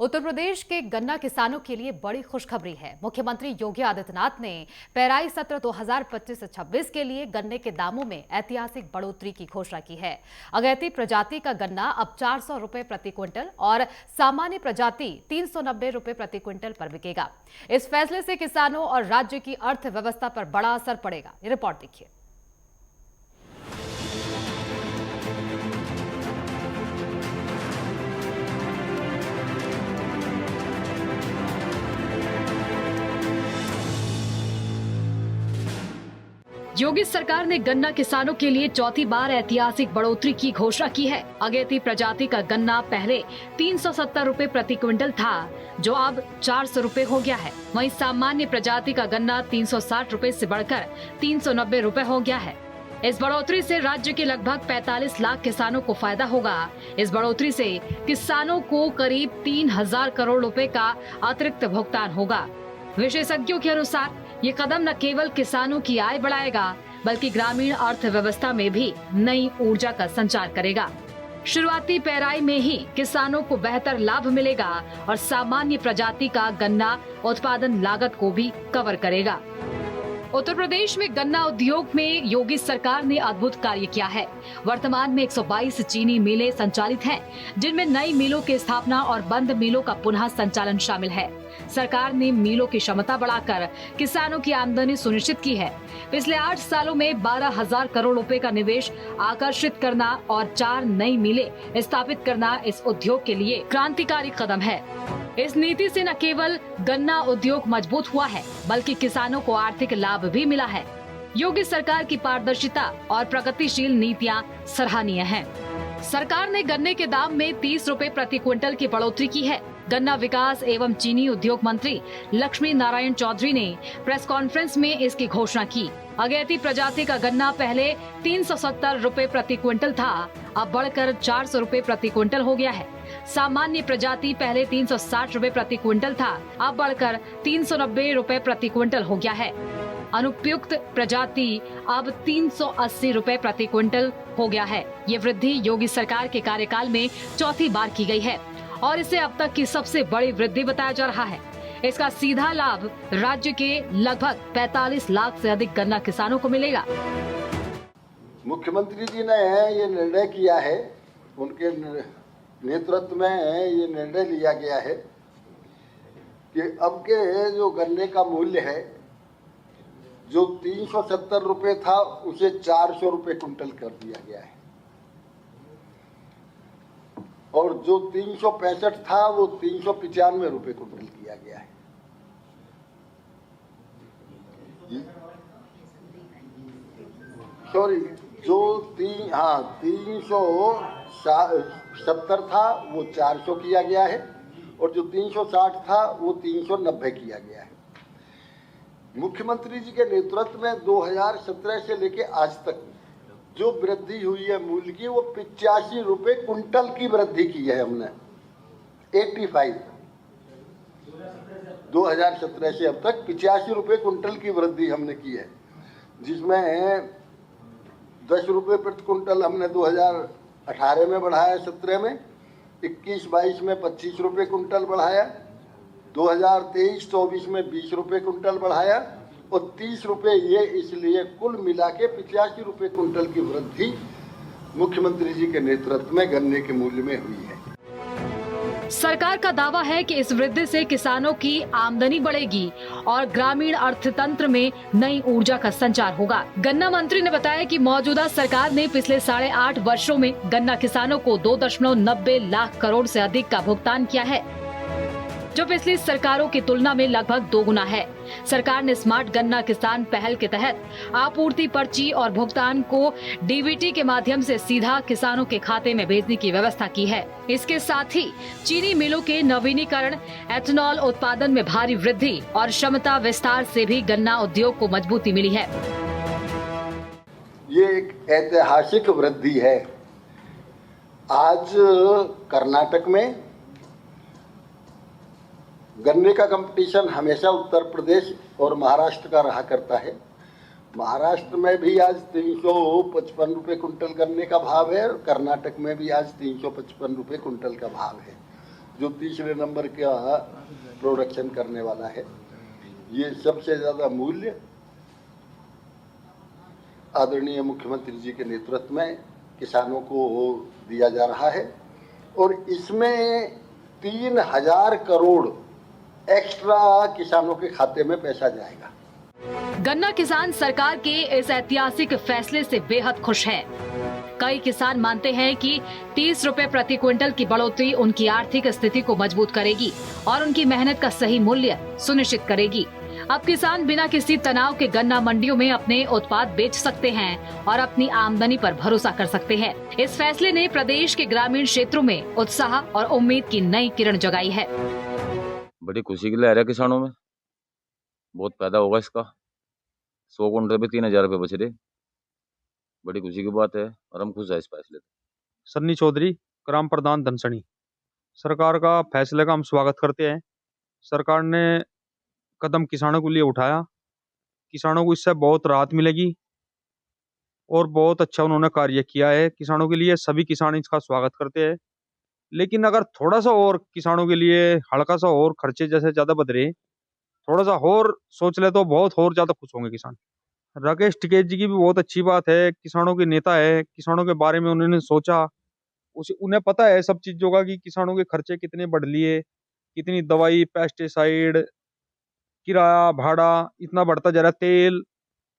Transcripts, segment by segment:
उत्तर प्रदेश के गन्ना किसानों के लिए बड़ी खुशखबरी है। मुख्यमंत्री योगी आदित्यनाथ ने पेराई सत्र 2025-26 के लिए गन्ने के दामों में ऐतिहासिक बढ़ोतरी की घोषणा की है। अगैती प्रजाति का गन्ना अब 400 रुपए प्रति क्विंटल और सामान्य प्रजाति 390 रुपए प्रति क्विंटल पर बिकेगा। इस फैसले से किसानों और राज्य की अर्थव्यवस्था पर बड़ा असर पड़ेगा। ये रिपोर्ट देखिए। योगी सरकार ने गन्ना किसानों के लिए चौथी बार ऐतिहासिक बढ़ोतरी की घोषणा की है। अगेती प्रजाति का गन्ना पहले 370 रुपए प्रति क्विंटल था, जो अब 400 रुपए हो गया है। वहीं सामान्य प्रजाति का गन्ना 360 रुपए से बढ़कर 390 रुपए हो गया है। इस बढ़ोतरी से राज्य के लगभग 45 लाख किसानों को फायदा होगा। इस बढ़ोतरी से किसानों को करीब 3000 करोड़ रुपए का अतिरिक्त भुगतान होगा। विशेषज्ञों के अनुसार ये कदम न केवल किसानों की आय बढ़ाएगा, बल्कि ग्रामीण अर्थव्यवस्था में भी नई ऊर्जा का संचार करेगा। शुरुआती पेराई में ही किसानों को बेहतर लाभ मिलेगा और सामान्य प्रजाति का गन्ना उत्पादन लागत को भी कवर करेगा। उत्तर प्रदेश में गन्ना उद्योग में योगी सरकार ने अद्भुत कार्य किया है। वर्तमान में 122 चीनी मिलें संचालित हैं, जिनमें नई मिलों की स्थापना और बंद मिलों का पुनः संचालन शामिल है। सरकार ने मिलों की क्षमता बढ़ाकर किसानों की आमदनी सुनिश्चित की है। पिछले 8 सालों में 12,000 करोड़ रुपए का निवेश आकर्षित करना और 4 नई मिलें स्थापित करना इस उद्योग के लिए क्रांतिकारी कदम है। इस नीति से न केवल गन्ना उद्योग मजबूत हुआ है, बल्कि किसानों को आर्थिक लाभ भी मिला है। योगी सरकार की पारदर्शिता और प्रगतिशील नीतियां सराहनीय हैं। सरकार ने गन्ने के दाम में 30 रुपए प्रति क्विंटल की बढ़ोतरी की है। गन्ना विकास एवं चीनी उद्योग मंत्री लक्ष्मी नारायण चौधरी ने प्रेस कॉन्फ्रेंस में इसकी घोषणा की। अगैती प्रजाति का गन्ना पहले 370 रुपए प्रति क्विंटल था, अब बढ़कर 400 रुपए प्रति क्विंटल हो गया है। सामान्य प्रजाति पहले 360 रुपए प्रति क्विंटल था, अब बढ़कर 390 रुपए प्रति क्विंटल हो गया है। अनुपयुक्त प्रजाति अब 380 रुपए प्रति क्विंटल हो गया है। ये वृद्धि योगी सरकार के कार्यकाल में चौथी बार की गई है और इसे अब तक की सबसे बड़ी वृद्धि बताया जा रहा है। इसका सीधा लाभ राज्य के लगभग 45 लाख से अधिक गन्ना किसानों को मिलेगा। मुख्यमंत्री जी ने ये निर्णय किया है, उनके नेतृत्व में ये निर्णय लिया गया है कि अब के जो गन्ने का मूल्य है, जो 370 रुपए था, उसे 400 रुपए कुंटल कर दिया गया है और जो 365 था वो 395 रुपए कुंटल किया गया है। सॉरी, जो 370 था वो 400 किया गया है और जो 360 था वो 390 किया गया है। मुख्यमंत्री जी के नेतृत्व में 2017 से लेके आज तक जो वृद्धि हुई है मूल्य की, वो 85 रुपए कुंटल की वृद्धि की है हमने। 85 2017 से अब तक 85 रुपए कुंटल की वृद्धि हमने की है, जिसमें 10 रुपए प्रति कुंटल हमने 2018 में बढ़ाया, 17 में 21-22 में 25 रुपए कुंटल बढ़ाया, 2023-24 में 20 रुपए कुंटल बढ़ाया और 30 रुपए, ये इसलिए कुल मिला के 85 रुपए कुंटल की वृद्धि मुख्यमंत्री जी के नेतृत्व में गन्ने के मूल्य में हुई है। सरकार का दावा है कि इस वृद्धि से किसानों की आमदनी बढ़ेगी और ग्रामीण अर्थतंत्र में नई ऊर्जा का संचार होगा। गन्ना मंत्री ने बताया कि मौजूदा सरकार ने पिछले 8.5 वर्षों में गन्ना किसानों को 2.90 लाख करोड़ से अधिक का भुगतान किया है, जो पिछली सरकारों की तुलना में लगभग 2 गुना है। सरकार ने स्मार्ट गन्ना किसान पहल के तहत आपूर्ति पर्ची और भुगतान को डीबीटी के माध्यम से सीधा किसानों के खाते में भेजने की व्यवस्था की है। इसके साथ ही चीनी मिलों के नवीनीकरण, एथेनॉल उत्पादन में भारी वृद्धि और क्षमता विस्तार से भी गन्ना उद्योग को मजबूती मिली है। ये एक ऐतिहासिक वृद्धि है। आज कर्नाटक में गन्ने का कंपटीशन हमेशा उत्तर प्रदेश और महाराष्ट्र का रहा करता है। महाराष्ट्र में भी आज 355 रुपये कुंटल गन्ने का भाव है और कर्नाटक में भी आज 355 रुपये कुंटल का भाव है। जो तीसरे नंबर का प्रोडक्शन करने वाला है, ये सबसे ज़्यादा मूल्य आदरणीय मुख्यमंत्री जी के नेतृत्व में किसानों को दिया जा रहा है और इसमें 3000 करोड़ एक्स्ट्रा किसानों के खाते में पैसा जाएगा। गन्ना किसान सरकार के इस ऐतिहासिक फैसले से बेहद खुश हैं। कई किसान मानते हैं कि 30 रुपए प्रति क्विंटल की बढ़ोतरी उनकी आर्थिक स्थिति को मजबूत करेगी और उनकी मेहनत का सही मूल्य सुनिश्चित करेगी। अब किसान बिना किसी तनाव के गन्ना मंडियों में अपने उत्पाद बेच सकते हैं और अपनी आमदनी पर भरोसा कर सकते हैं। इस फैसले ने प्रदेश के ग्रामीण क्षेत्रों में उत्साह और उम्मीद की नई किरण जगाई है। बड़ी खुशी की लहर है किसानों में, बहुत फायदा होगा इसका। 100 कुंटल पे 3000 रुपये बच रहे, बड़ी खुशी की बात है और हम खुश हैं इस फैसले से। सन्नी चौधरी, ग्राम प्रधान धनसणी। सरकार का फैसले का हम स्वागत करते हैं। सरकार ने कदम किसानों के लिए उठाया, किसानों को इससे बहुत राहत मिलेगी और बहुत अच्छा उन्होंने कार्य किया है किसानों के लिए। सभी किसान इसका स्वागत करते हैं, लेकिन अगर थोड़ा सा और किसानों के लिए हल्का सा और खर्चे जैसे ज्यादा बढ़ रहे, थोड़ा सा और सोच ले तो बहुत और ज्यादा खुश होंगे किसान। राकेश टिकैत जी की भी बहुत अच्छी बात है, किसानों के नेता है, किसानों के बारे में उन्होंने सोचा, उन्हें पता है सब चीजों का कि किसानों के खर्चे कितने बढ़ लिए, कितनी दवाई, पेस्टिसाइड, किराया भाड़ा इतना बढ़ता जा रहा है, तेल।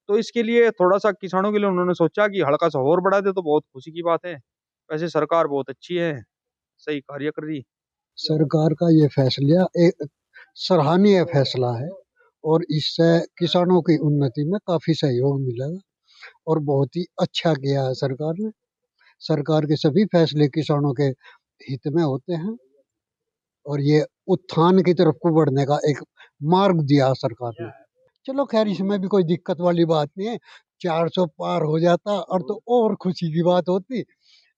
तो इसके लिए थोड़ा सा किसानों के लिए उन्होंने सोचा कि हल्का सा और बढ़ा दे तो बहुत खुशी की बात है। वैसे सरकार बहुत अच्छी है, सही कार्य कर रही। सरकार का ये फैसला एक सराहनीय फैसला है और इससे किसानों की उन्नति में काफी सहयोग मिलेगा और बहुत ही अच्छा किया है सरकार ने। सरकार के सभी फैसले किसानों के हित में होते हैं और ये उत्थान की तरफ को बढ़ने का एक मार्ग दिया सरकार ने। चलो खैर, इसमें भी कोई दिक्कत वाली बात नहीं है। 400 पार हो जाता और तो और खुशी की बात होती,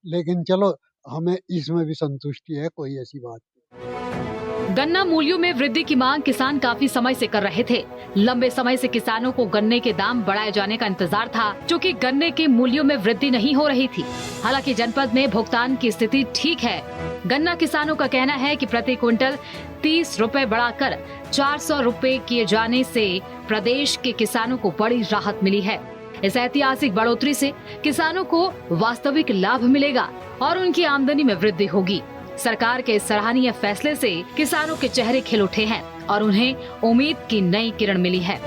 लेकिन चलो हमें इसमें भी संतुष्टि है, कोई ऐसी बात नहीं। गन्ना मूल्यों में वृद्धि की मांग किसान काफी समय से कर रहे थे। लंबे समय से किसानों को गन्ने के दाम बढ़ाए जाने का इंतजार था, क्योंकि गन्ने के मूल्यों में वृद्धि नहीं हो रही थी। हालांकि जनपद में भुगतान की स्थिति ठीक है। गन्ना किसानों का कहना है कि प्रति क्विंटल 30 रुपए बढ़ाकर 400 रुपए किए जाने से प्रदेश के किसानों को बड़ी राहत मिली है। इस ऐतिहासिक बढ़ोतरी से किसानों को वास्तविक लाभ मिलेगा और उनकी आमदनी में वृद्धि होगी। सरकार के सराहनीय फैसले से किसानों के चेहरे खिल उठे हैं और उन्हें उम्मीद की नई किरण मिली है।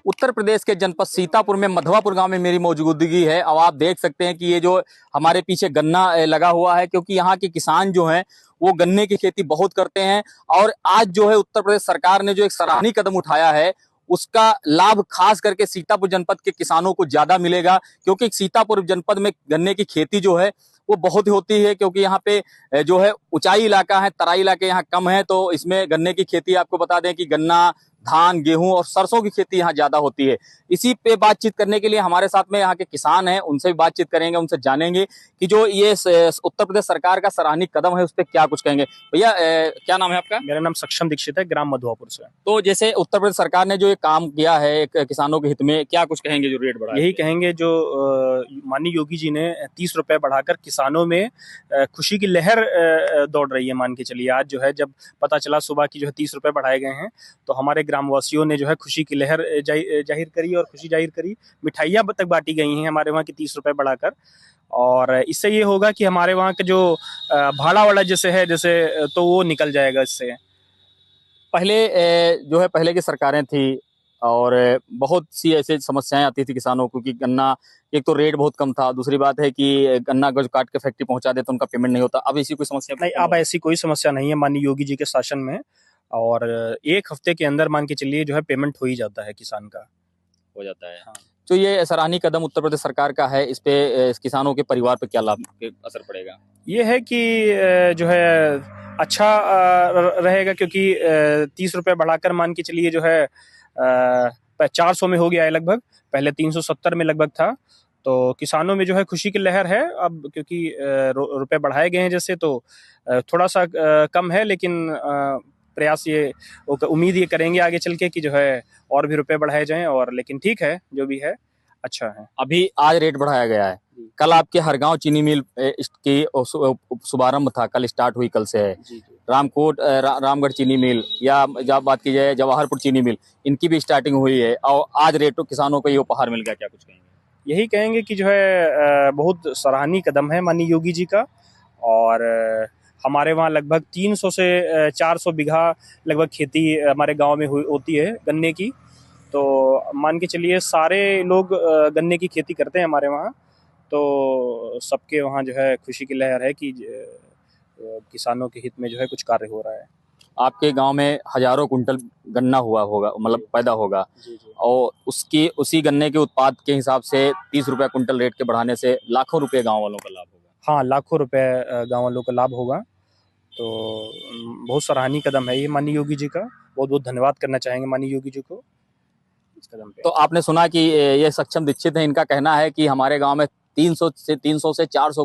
उत्तर प्रदेश के जनपद सीतापुर में मधवापुर गांव में मेरी मौजूदगी है। अब आप देख सकते हैं कि ये जो हमारे पीछे गन्ना लगा हुआ है, क्योंकि यहाँ के किसान जो हैं वो गन्ने की खेती बहुत करते हैं और आज जो है उत्तर प्रदेश सरकार ने जो एक सराहनीय कदम उठाया है उसका लाभ खास करके सीतापुर जनपद के किसानों को ज्यादा मिलेगा, क्योंकि सीतापुर जनपद में गन्ने की खेती जो है वो बहुत ही होती है, क्योंकि यहाँ पे जो है ऊंचाई इलाका है, तराई इलाके यहाँ कम है। तो इसमें गन्ने की खेती, आपको बता दें कि गन्ना, धान, गेहूं और सरसों की खेती यहाँ ज्यादा होती है। इसी पे बातचीत करने के लिए हमारे साथ में यहाँ के किसान हैं, उनसे भी बातचीत करेंगे, उनसे जानेंगे कि जो ये उत्तर प्रदेश सरकार का सराहनीय कदम है उस पर क्या कुछ कहेंगे। भैया क्या नाम है आपका? मेरा नाम सक्षम दीक्षित है, ग्राम मधुआपुर से। तो जैसे उत्तर प्रदेश सरकार ने जो ये काम किया है किसानों के हित में, क्या कुछ कहेंगे जो रेट बढ़ा? यही कहेंगे जो माननीय योगी जी ने 30 रुपए बढ़ाकर किसानों में खुशी की लहर दौड़ रही है। मान के चलिए आज जो है जब पता चला सुबह की जो है 30 रुपए बढ़ाए गए हैं, तो हमारे ग्रामवासियों ने जो है खुशी की लहर जाहिर करी और खुशी जाहिर करी। मिठाइयाँ तक बांटी गई हैं हमारे वहाँ की 30 रुपए बढ़ाकर। और इससे ये होगा कि हमारे वहाँ के जो भाड़ा वाला जैसे है तो वो निकल जाएगा इससे। पहले जो है पहले की सरकारें थी और बहुत सी ऐसे समस्याएं आती थी किसानों को कि गन्ना, एक तो रेट बहुत कम था, दूसरी बात है कि गन्ना को काट के फैक्ट्री पहुंचा दे तो उनका पेमेंट नहीं होता। अब ऐसी कोई समस्या नहीं, अब ऐसी कोई समस्या नहीं है माननीय योगी जी के शासन में, और 1 हफ्ते के अंदर मान के चलिए जो है पेमेंट हो ही जाता है किसान का, हो जाता है। हाँ। तो ये सराहनीय कदम उत्तर प्रदेश सरकार का है, इस पे किसानों के परिवार पे क्या लाभ असर पड़ेगा? ये है कि जो है अच्छा रहेगा, क्योंकि 30 रुपए बढ़ाकर मान के चलिए जो है 400 में हो गया है लगभग, पहले 370 में लगभग था। तो किसानों में जो है खुशी की लहर है अब, क्योंकि रुपए बढ़ाए गए हैं जैसे, तो थोड़ा सा कम है, लेकिन प्रयास ये उम्मीद ये करेंगे आगे चल के कि जो है और भी रुपए बढ़ाए जाएं। और लेकिन ठीक है, जो भी है अच्छा है। अभी आज रेट बढ़ाया गया है, कल आपके हरगांव चीनी मिल की शुभारंभ था, कल स्टार्ट हुई, कल से है। रामगढ़ चीनी मिल या जब बात की जाए जवाहरपुर चीनी मिल, इनकी भी स्टार्टिंग हुई है और आज रेटों किसानों को ये उपहार मिल गया, क्या कुछ कहेंगे? यही कहेंगे कि जो है बहुत सराहनीय कदम है माननीय योगी जी का। और हमारे वहाँ लगभग 300 से 400 बीघा लगभग खेती हमारे गांव में होती है गन्ने की। तो मान के चलिए सारे लोग गन्ने की खेती करते हैं हमारे वहाँ। तो सबके वहाँ जो है खुशी की लहर है कि किसानों के हित में जो है कुछ कार्य हो रहा है। आपके गांव में हजारों कुंटल गन्ना हुआ होगा, मतलब पैदा होगा, जी। और उसी गन्ने के उत्पाद के हिसाब से 30 रुपए कुंटल रेट के बढ़ाने से लाखों रुपए गांव वालों का लाभ होगा। हाँ, लाखों रुपए गांव वालों का लाभ होगा। तो बहुत सराहनीय कदम है ये माननीय योगी जी का। बहुत बहुत धन्यवाद करना चाहेंगे माननीय योगी जी को इस कदम पे। तो आपने सुना कि ये सक्षम दीक्षित है, इनका कहना है कि हमारे गांव में 300 से 400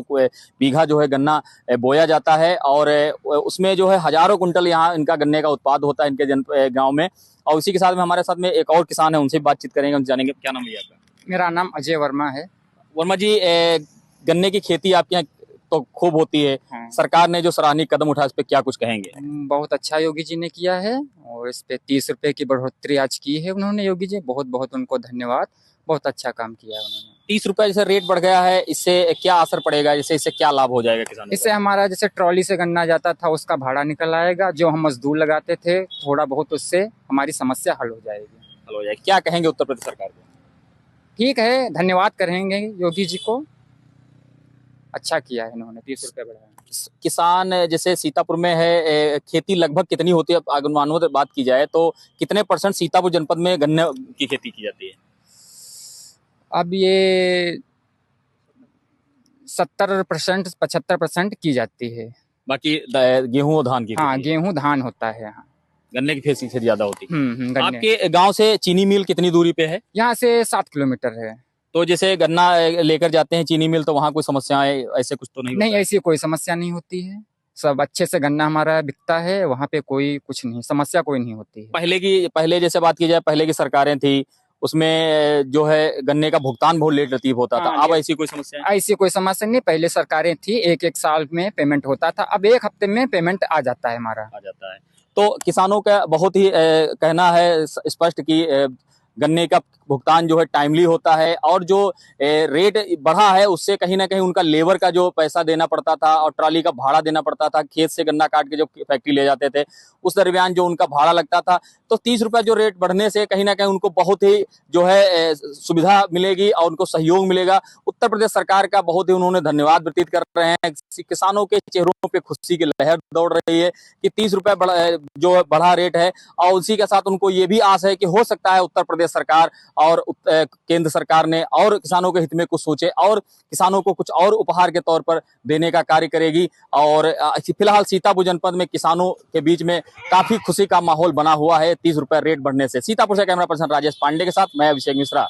बीघा जो है गन्ना बोया जाता है और उसमें जो है हजारों कुंटल यहाँ इनका गन्ने का उत्पाद होता है इनके गांव में। और इसी के साथ में हमारे साथ में एक और किसान है, उनसे बातचीत करेंगे, उनसे जानेंगे। क्या नाम है आपका? मेरा नाम अजय वर्मा है। वर्मा जी, गन्ने की खेती आपके यहाँ तो खूब होती है। हाँ। सरकार ने जो सराहनीय कदम उठाया इस पे क्या कुछ कहेंगे? बहुत अच्छा योगी जी ने किया है और इस पे 30 रुपए की बढ़ोतरी आज की है उन्होंने। योगी जी बहुत बहुत उनको धन्यवाद, बहुत अच्छा काम किया है उन्होंने। 30 रुपए जैसे रेट बढ़ गया है, इससे क्या असर पड़ेगा? इससे क्या लाभ हो जाएगा किसानों को? इससे हमारा जैसे ट्रॉली से गन्ना जाता था उसका भाड़ा निकल आएगा, जो हम मजदूर लगाते थे थोड़ा बहुत, उससे हमारी समस्या हल हो जाएगी। हल हो जाएगी। क्या कहेंगे उत्तर प्रदेश सरकार को? ठीक है, धन्यवाद करेंगे योगी जी को, अच्छा किया है इन्होंने 30 रुपए बढ़ाया। किसान जैसे सीतापुर में है, खेती लगभग कितनी होती है? अनुमानों से बात की जाए तो कितने % सीतापुर जनपद में गन्ने की खेती की जाती है? अब ये 70% 75% की जाती है। बाकी गेहूं और धान की हाँ, खेती है। गेहूं धान होता है यहाँ। गन्ने की खेती से ज्यादा होती है। गन्ने। आपके गांव से चीनी मिल कितनी दूरी पे है? यहाँ से 7 किलोमीटर है। तो जैसे गन्ना लेकर जाते हैं चीनी मिल, तो वहाँ कोई समस्याएं ऐसे कुछ तो नहीं नहीं, होता है? ऐसी कोई समस्या नहीं होती है, सब अच्छे से गन्ना हमारा बिकता है, वहाँ पे कोई कुछ नहीं, समस्या कोई नहीं होती है। पहले जैसे बात की जाए, पहले की सरकारें थी उसमें जो है गन्ने का भुगतान बहुत लेट रतीब होता था। हाँ, अब ऐसी कोई समस्या है? ऐसी कोई समस्या नहीं। पहले सरकारें थी 1-1 साल में पेमेंट होता था, अब 1 हफ्ते में पेमेंट आ जाता है हमारा। आ जाता है। तो किसानों का बहुत ही कहना है स्पष्ट कि गन्ने का भुगतान जो है टाइमली होता है और जो रेट बढ़ा है उससे कहीं ना कहीं उनका लेबर का जो पैसा देना पड़ता था और ट्रॉली का भाड़ा देना पड़ता था, खेत से गन्ना काट के जो फैक्ट्री ले जाते थे उस दरमियान जो उनका भाड़ा लगता था, तो 30 रुपए जो रेट बढ़ने से कहीं ना कहीं उनको बहुत ही जो है सुविधा मिलेगी और उनको सहयोग मिलेगा। उत्तर प्रदेश सरकार का बहुत ही उन्होंने धन्यवाद व्यतीत कर रहे हैं। किसानों के चेहरों पे खुशी की लहर दौड़ रही है कि 30 रुपए जो बढ़ा रेट है, और उसी के साथ उनको ये भी आस है कि हो सकता है उत्तर प्रदेश सरकार और केंद्र सरकार ने और किसानों के हित में कुछ सोचे और किसानों को कुछ और उपहार के तौर पर देने का कार्य करेगी। और फिलहाल सीतापुर जनपद में किसानों के बीच में काफी खुशी का माहौल बना हुआ है 30 रुपए रेट बढ़ने से। सीतापुर से कैमरा पर्सन राजेश पांडे के साथ मैं अभिषेक मिश्रा।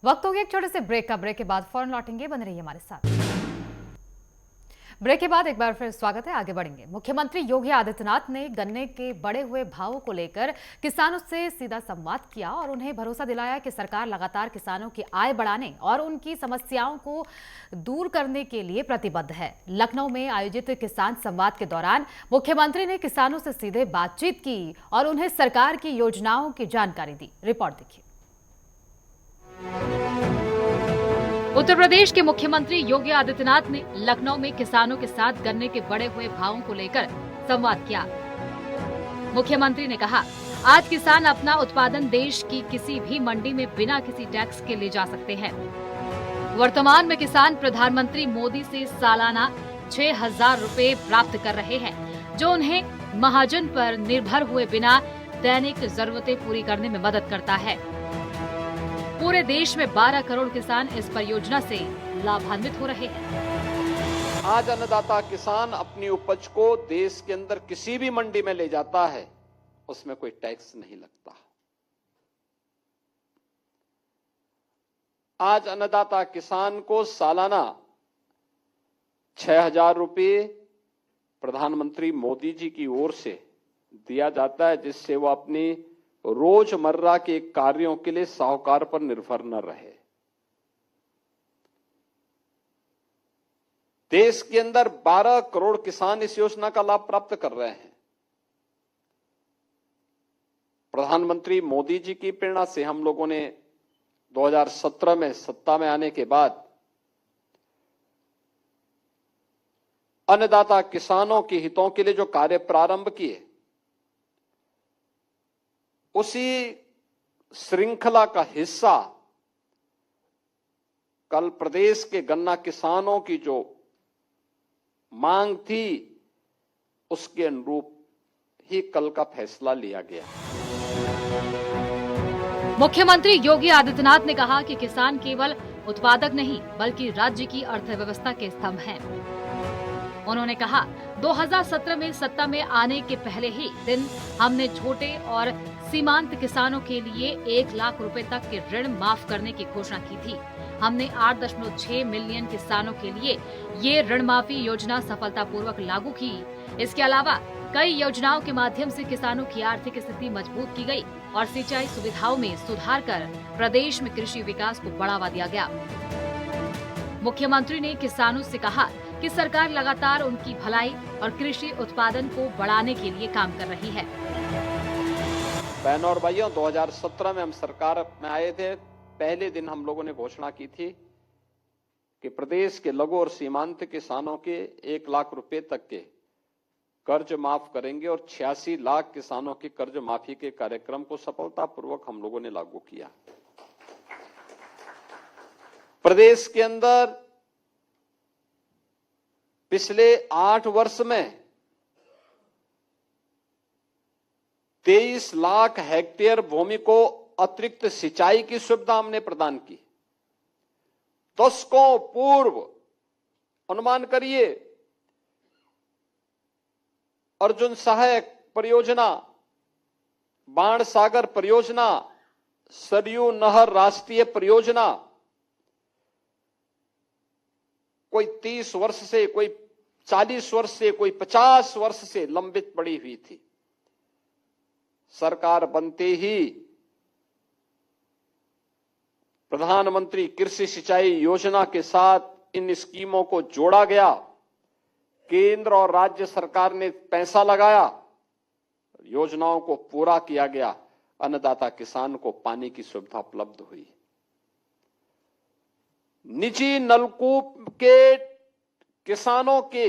वक्त हो गया एक छोटे से ब्रेक का। ब्रेक के बाद फौरन लौटेंगे, बने रहिए हमारे साथ। ब्रेक के बाद एक बार फिर स्वागत है, आगे बढ़ेंगे। मुख्यमंत्री योगी आदित्यनाथ ने गन्ने के बढ़े हुए भावों को लेकर किसानों से सीधा संवाद किया और उन्हें भरोसा दिलाया कि सरकार लगातार किसानों की आय बढ़ाने और उनकी समस्याओं को दूर करने के लिए प्रतिबद्ध है। लखनऊ में आयोजित किसान संवाद के दौरान मुख्यमंत्री ने किसानों से सीधे बातचीत की और उन्हें सरकार की योजनाओं की जानकारी दी। रिपोर्ट देखिए। उत्तर प्रदेश के मुख्यमंत्री योगी आदित्यनाथ ने लखनऊ में किसानों के साथ गन्ने के बढ़े हुए भावों को लेकर संवाद किया। मुख्यमंत्री ने कहा, आज किसान अपना उत्पादन देश की किसी भी मंडी में बिना किसी टैक्स के ले जा सकते हैं। वर्तमान में किसान प्रधानमंत्री मोदी से सालाना 6,000 रुपए प्राप्त कर रहे हैं, जो उन्हें महाजन पर निर्भर हुए बिना दैनिक जरूरतें पूरी करने में मदद करता है। पूरे देश में 12 करोड़ किसान इस परियोजना से लाभान्वित हो रहे हैं। आज अन्नदाता किसान अपनी उपज को देश के अंदर किसी भी मंडी में ले जाता है, उसमें कोई टैक्स नहीं लगता। आज अन्नदाता किसान को सालाना 6,000 रुपये प्रधानमंत्री मोदी जी की ओर से दिया जाता है, जिससे वो अपनी रोजमर्रा के कार्यों के लिए साहूकार पर निर्भर न रहे। देश के अंदर 12 करोड़ किसान इस योजना का लाभ प्राप्त कर रहे हैं। प्रधानमंत्री मोदी जी की प्रेरणा से हम लोगों ने 2017 में सत्ता में आने के बाद अन्नदाता किसानों के हितों के लिए जो कार्य प्रारंभ किए, उसी श्रृंखला का हिस्सा कल प्रदेश के गन्ना किसानों की जो मांग थी, उसके अनुरूप ही कल का फैसला लिया गया। मुख्यमंत्री योगी आदित्यनाथ ने कहा कि किसान केवल उत्पादक नहीं बल्कि राज्य की अर्थव्यवस्था के स्तंभ हैं। उन्होंने कहा 2017 में सत्ता में आने के पहले ही दिन हमने छोटे और सीमांत किसानों के लिए 1 लाख रुपए तक के ऋण माफ करने की घोषणा की थी। हमने 8.6 मिलियन किसानों के लिए ये ऋण माफी योजना सफलतापूर्वक लागू की। इसके अलावा कई योजनाओं के माध्यम से किसानों की आर्थिक स्थिति मजबूत की गई और सिंचाई सुविधाओं में सुधार कर प्रदेश में कृषि विकास को बढ़ावा दिया गया। मुख्यमंत्री ने किसानों से कहा कि सरकार लगातार उनकी भलाई और कृषि उत्पादन को बढ़ाने के लिए काम कर रही है। बहनों और भाइयों, 2017 में हम सरकार में आए थे, पहले दिन हम लोगों ने घोषणा की थी कि प्रदेश के लघु और सीमांत किसानों के 1 लाख रुपए तक के कर्ज माफ करेंगे और 86 लाख किसानों के कर्ज माफी के कार्यक्रम को सफलतापूर्वक हम लोगों ने लागू किया। प्रदेश के अंदर पिछले 8 वर्ष में 23 लाख हेक्टेयर भूमि को अतिरिक्त सिंचाई की सुविधा हमने प्रदान की। दशकों पूर्व अनुमान करिए, अर्जुन सहायक परियोजना, बाण सागर परियोजना, सरयू नहर राष्ट्रीय परियोजना कोई 30 वर्ष से, कोई 40 वर्ष से, कोई 50 वर्ष से लंबित पड़ी हुई थी। सरकार बनते ही प्रधानमंत्री कृषि सिंचाई योजना के साथ इन स्कीमों को जोड़ा गया। केंद्र और राज्य सरकार ने पैसा लगाया, योजनाओं को पूरा किया गया, अन्नदाता किसान को पानी की सुविधा उपलब्ध हुई। निजी नलकूप के किसानों के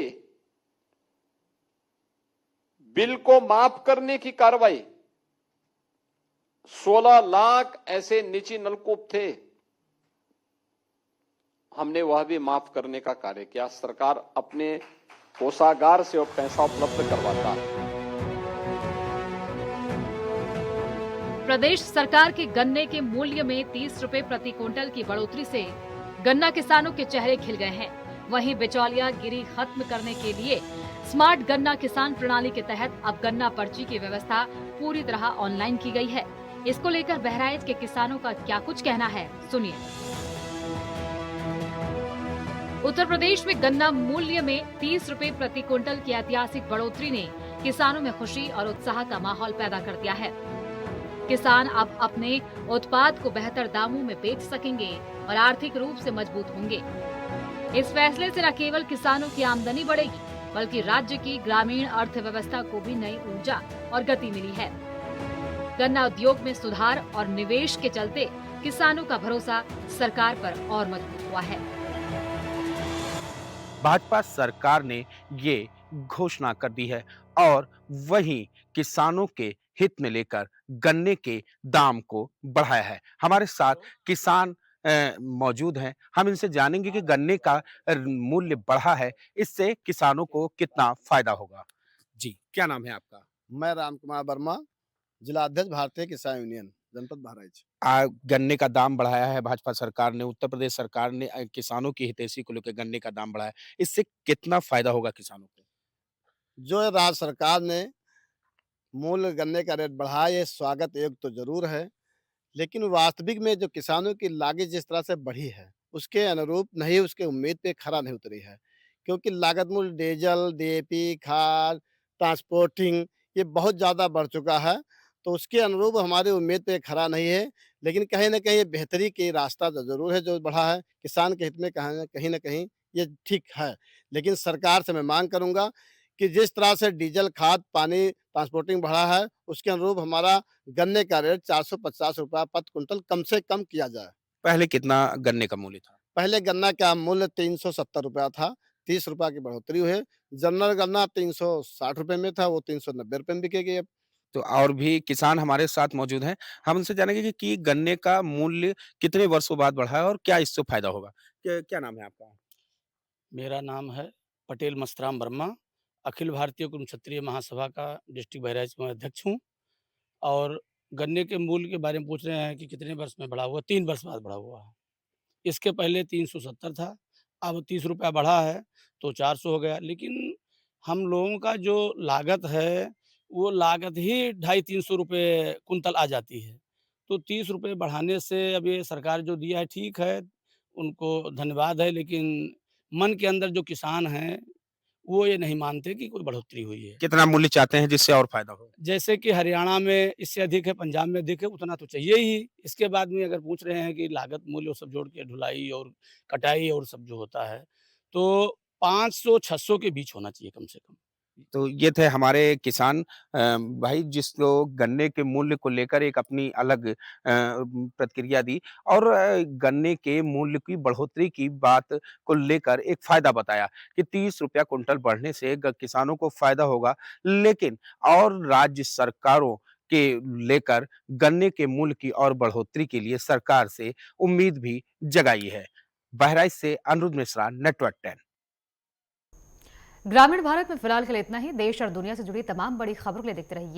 बिल को माफ करने की कार्रवाई, 16 लाख ऐसे निजी नलकूप थे, हमने वह भी माफ करने का कार्य किया। सरकार अपने कोषागार से वो पैसा उपलब्ध करवाता है। प्रदेश सरकार के गन्ने के मूल्य में 30 रुपए प्रति क्विंटल की बढ़ोतरी से गन्ना किसानों के चेहरे खिल गए हैं। वहीं बिचौलिया गिरी खत्म करने के लिए स्मार्ट गन्ना किसान प्रणाली के तहत अब गन्ना पर्ची की व्यवस्था पूरी तरह ऑनलाइन की गई है। इसको लेकर बहराइच के किसानों का क्या कुछ कहना है, सुनिए। उत्तर प्रदेश में गन्ना मूल्य में 30 रुपए प्रति क्विंटल की ऐतिहासिक बढ़ोतरी ने किसानों में खुशी और उत्साह का माहौल पैदा कर दिया है। किसान अब अपने उत्पाद को बेहतर दामों में बेच सकेंगे और आर्थिक रूप से मजबूत होंगे। इस फैसले से न केवल किसानों की आमदनी बढ़ेगी बल्कि राज्य की ग्रामीण अर्थव्यवस्था को भी नई ऊर्जा और गति मिली है। गन्ना उद्योग में सुधार और निवेश के चलते किसानों का भरोसा सरकार पर और मजबूत हुआ है। भाजपा सरकार ने ये घोषणा कर दी है और वहीं किसानों के हित में लेकर गन्ने के दाम को बढ़ाया है। हमारे साथ किसान मौजूद हैं। हम इनसे जानेंगे कि गन्ने का मूल्य बढ़ा है, इससे किसानों को कितना फायदा होगा। जी, क्या नाम है आपका? मैं राम कुमार वर्मा, जिला अध्यक्ष भारतीय किसान यूनियन जनपद बहराइच। गन्ने का दाम बढ़ाया है भाजपा सरकार ने, उत्तर प्रदेश सरकार ने किसानों की हितैषी को लेकर गन्ने का दाम बढ़ाया, इससे कितना फायदा होगा किसानों को? जो राज्य सरकार ने मूल गन्ने का रेट बढ़ाया, ये स्वागत योग्य तो जरूर है, लेकिन वास्तविक में जो किसानों की लागत जिस तरह से बढ़ी है, उसके अनुरूप नहीं, उसके उम्मीद पे खरा नहीं उतरी है। क्योंकि लागत मूल्य डीजल, डीएपी, खाद, ट्रांसपोर्टिंग ये बहुत ज़्यादा बढ़ चुका है, तो उसके अनुरूप हमारी उम्मीद पे खरा नहीं है। लेकिन कहीं न कहीं ये बेहतरी की रास्ता तो ज़रूर है जो बढ़ा है, किसान के हित में कहीं न कहीं ये ठीक है। लेकिन सरकार से मैं माँग करूँगा कि जिस तरह से डीज़ल, खाद, पानी, ट्रांसपोर्टिंग बढ़ा है, उसके अनुरूप हमारा गन्ने का रेट ₹450 प्रति क्विंटल कम से कम किया जाए। पहले कितना गन्ने का मूल्य था? पहले गन्ना का मूल्य ₹370 था, ₹30 की बढ़ोतरी हुई है। जनरल गन्ना ₹360 में था, वो ₹390 में बिकेगी अब। तो और भी किसान हमारे साथ मौजूद हैं। हम उनसे जानेंगे कि गन्ने का मूल्य कितने वर्षों बाद बढ़ा है और क्या इससे फ़ायदा होगा? क्या नाम है आपका? मेरा नाम है पटेल मस्तराम वर्मा, अखिल भारतीय कुरुम क्षत्रिय महासभा का डिस्ट्रिक्ट बहराइच में अध्यक्ष हूँ। और गन्ने के मूल्य के बारे में पूछ रहे हैं कि कितने वर्ष में बढ़ा हुआ? 3 वर्ष बाद बढ़ा हुआ है। इसके पहले 370 था, अब ₹30 बढ़ा है, तो 400 हो गया। लेकिन हम लोगों का जो लागत है, वो लागत ही ₹250-300 कुंतल आ जाती है। तो ₹30 बढ़ाने से अब ये सरकार जो दिया है ठीक है, उनको धन्यवाद है, लेकिन मन के अंदर जो किसान हैं, वो ये नहीं मानते कि कोई बढ़ोतरी हुई है। कितना मूल्य चाहते हैं जिससे और फ़ायदा हो? जैसे कि हरियाणा में इससे अधिक है, पंजाब में अधिक है, उतना तो चाहिए ही। इसके बाद में अगर पूछ रहे हैं कि लागत मूल्य वो सब जोड़ के ढुलाई और कटाई और सब जो होता है, तो 500-600 के बीच होना चाहिए कम से कम। तो ये थे हमारे किसान भाई जिसको गन्ने के मूल्य को लेकर एक अपनी अलग प्रतिक्रिया दी और गन्ने के मूल्य की बढ़ोतरी की बात को लेकर एक फ़ायदा बताया कि ₹30 कुंटल बढ़ने से ग किसानों को फ़ायदा होगा। लेकिन और राज्य सरकारों के लेकर गन्ने के मूल्य की और बढ़ोतरी के लिए सरकार से उम्मीद भी जगाई है। बहराइच से अनिरुद्ध मिश्रा, नेटवर्क 10। ग्रामीण भारत में फिलहाल के लिए इतना ही। देश और दुनिया से जुड़ी तमाम बड़ी खबरों के लिए देखते रहिए